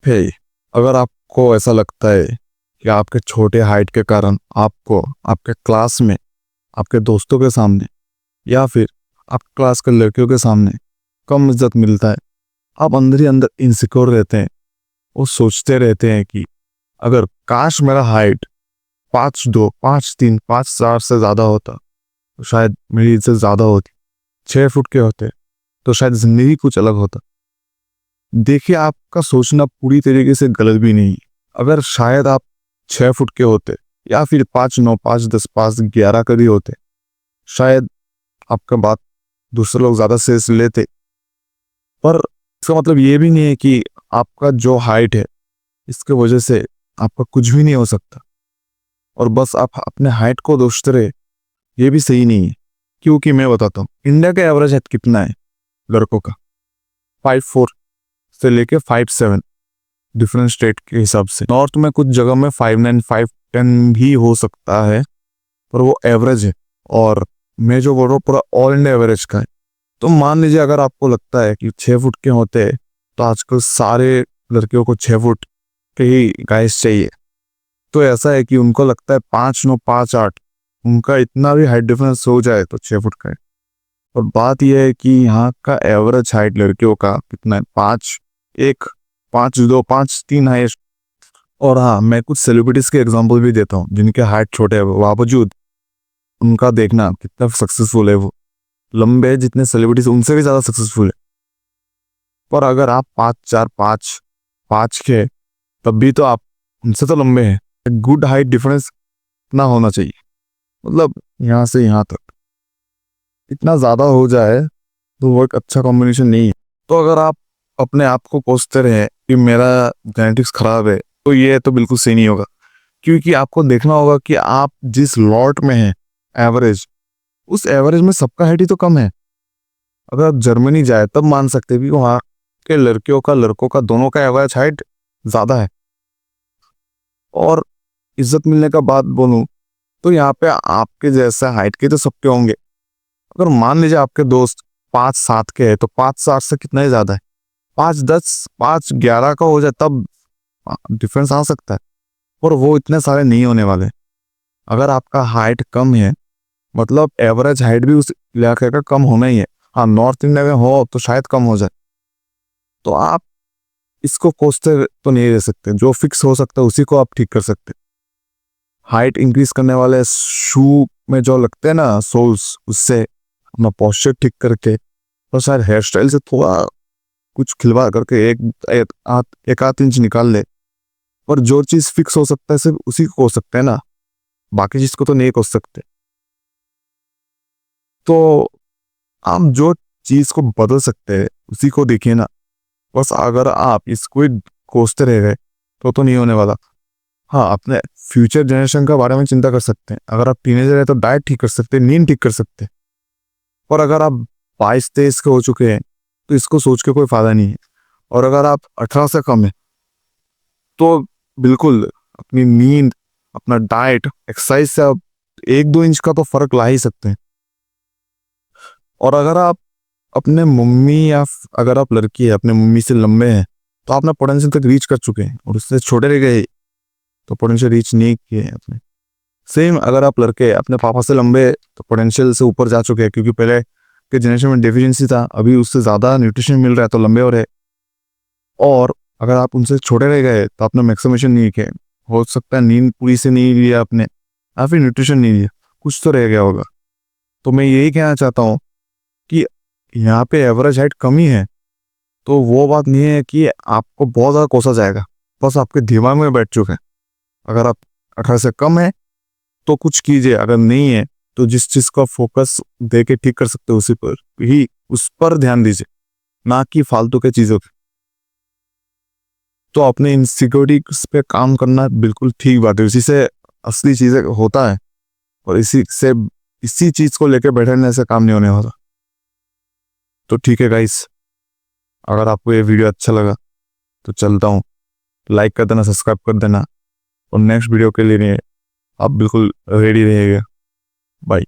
हे, अगर आपको ऐसा लगता है कि आपके छोटे हाइट के कारण आपको आपके क्लास में, आपके दोस्तों के सामने या फिर आपके क्लास के लड़कियों के सामने कम इज्जत मिलता है, आप अंदर ही अंदर इनसिक्योर रहते हैं और सोचते रहते हैं कि अगर काश मेरा हाइट 5'2", 5'3", 5'4" से ज़्यादा होता तो शायद मेरी इज्जत ज़्यादा होती, 6 फुट के होते तो शायद ज़िंदगी कुछ अलग होता। देखिए, आपका सोचना पूरी तरीके से गलत भी नहीं। अगर शायद आप 6 फुट के होते या फिर 5'9", 5'10", 5'11" के भी होते, शायद आपका बात दूसरे लोग ज़्यादा सीरियस लेते। पर इसका मतलब ये भी नहीं है कि आपका जो हाइट है इसके वजह से आपका कुछ भी नहीं हो सकता और बस आप अपने हाइट को दोषते रहे, ये भी सही नहीं है। क्योंकि मैं बताता हूँ, इंडिया का एवरेज हाइट कितना है लड़कों का, 5'4" से लेके 5'7", डिफरेंट स्टेट के हिसाब से। नॉर्थ में कुछ जगह में 5'9", 5'10" भी हो सकता है, पर वो एवरेज है। और मैं जो बोल रहा हूँ पूरा ऑल इंडिया एवरेज का है। तो मान लीजिए अगर आपको लगता है कि 6 फुट के होते हैं तो आजकल सारे लड़कियों को 6 फुट के ही गाइस चाहिए, तो ऐसा है कि उनको लगता है 5'9", 5'8", उनका इतना भी हाइट डिफरेंस हो जाए तो 6 फुट का है। और बात यह है कि यहाँ का एवरेज हाइट लड़कियों का कितना है, 5'1", 5'2", 5'3" हाइस्ट। और हाँ, मैं कुछ सेलिब्रिटीज के एग्जांपल भी देता हूँ जिनके हाइट छोटे है, बावजूद उनका देखना कितना सक्सेसफुल है। वो लंबे जितने सेलिब्रिटीज उनसे भी ज्यादा सक्सेसफुल है। पर अगर आप 5'4", 5'5" के, तब भी तो आप उनसे तो लंबे हैं। गुड हाइट डिफरेंस इतना होना चाहिए, मतलब यहाँ से यहाँ तक इतना ज्यादा हो जाए तो वो एक अच्छा कॉम्बिनेशन नहीं है। तो अगर आप अपने आप को कोसते रहे कि मेरा जेनेटिक्स खराब है, तो ये तो बिल्कुल सही नहीं होगा। क्योंकि आपको देखना होगा कि आप जिस लॉट में हैं एवरेज, उस एवरेज में सबका हाइट ही तो कम है। अगर आप जर्मनी जाए तब मान सकते हैं कि वहाँ के लड़कियों का लड़कों का दोनों का एवरेज हाइट ज्यादा है। और इज्जत मिलने का बात बोलूं तो यहाँ पे आपके जैसे हाइट के तो सबके होंगे। अगर मान लीजिए आपके दोस्त 5'7" के हैं तो 5'7" से कितना ही ज्यादा है, 5'10", 5'11" का हो जाए तब डिफरेंस आ सकता है। पर वो इतने सारे नहीं होने वाले। अगर आपका हाइट कम है मतलब एवरेज हाइट भी उस इलाके का कम होना ही है। हाँ, नॉर्थ इंडिया में हो तो शायद कम हो जाए, तो आप इसको कोसते तो नहीं रह सकते। जो फिक्स हो सकता है उसी को आप ठीक कर सकते। हाइट इंक्रीज करने वाले शू में जो लगते हैं ना सोल्स, उससे अपना पोस्चर ठीक करके और शायद हेयर स्टाइल से थोड़ा कुछ खिलवा करके एक आध इंच निकाल ले। पर जो चीज फिक्स हो सकता है सिर्फ उसी को कोस सकते हैं ना, बाकी चीज को तो नहीं कोस सकते। तो आप जो चीज को बदल सकते हैं उसी को देखिए ना। बस अगर आप इसको ही कोसते रह गए तो नहीं होने वाला। हाँ, अपने फ्यूचर जनरेशन का बारे में चिंता कर सकते हैं। अगर आप टीनेजर है तो डाइट ठीक कर सकते हैं, नींद ठीक कर सकते हैं। और अगर आप 22-23 के हो चुके हैं तो इसको सोच के कोई फायदा नहीं है। और अगर आप 18 से कम है तो बिल्कुल अपनी नींद, अपना डाइट, एक्सरसाइज से आप 1-2 इंच का तो फर्क ला ही सकते हैं। और अगर आप अपने मम्मी या अगर आप लड़की है अपने मम्मी से लंबे हैं तो आप अपना पोटेंशियल तक रीच कर चुके हैं, और उससे छोटे रह गए तो पोटेंशियल रीच नहीं किए हैं अपने। सेम अगर आप लड़के अपने पापा से लंबे तो पोटेंशियल से ऊपर जा चुके हैं, क्योंकि पहले के जनरेशन में डेफिशिएंसी था, अभी उससे ज़्यादा न्यूट्रिशन मिल रहा है तो लंबे हो रहे। और अगर आप उनसे छोटे रह गए तो आपने मैक्सिमेशन नहीं किया, हो सकता है नींद पूरी से नहीं लिया आपने या फिर न्यूट्रिशन नहीं लिया, कुछ तो रह गया होगा। तो मैं यही कहना चाहता हूँ कि यहाँ पे एवरेज हाइट कम ही है तो वो बात नहीं है कि आपको बहुत ज़्यादा कोसा जाएगा, बस आपके दिमाग में बैठ चुका है। अगर आप 18 से कम है तो कुछ कीजिए, अगर नहीं है तो जिस चीज का फोकस दे के ठीक कर सकते हो उसी पर ही, उस पर ध्यान दीजिए, ना कि फालतू के चीजों पे। तो अपने इनसिक्योरिटीज पे काम करना बिल्कुल ठीक बात है, इसी से असली चीजें होता है। और इसी चीज को लेके बैठने से काम नहीं होने वाला। तो ठीक है गाइस, अगर आपको ये वीडियो अच्छा लगा तो चलता हूँ, लाइक कर देना, सब्सक्राइब कर देना, और नेक्स्ट वीडियो के लिए आप बिल्कुल रेडी रहिएगा। बाय।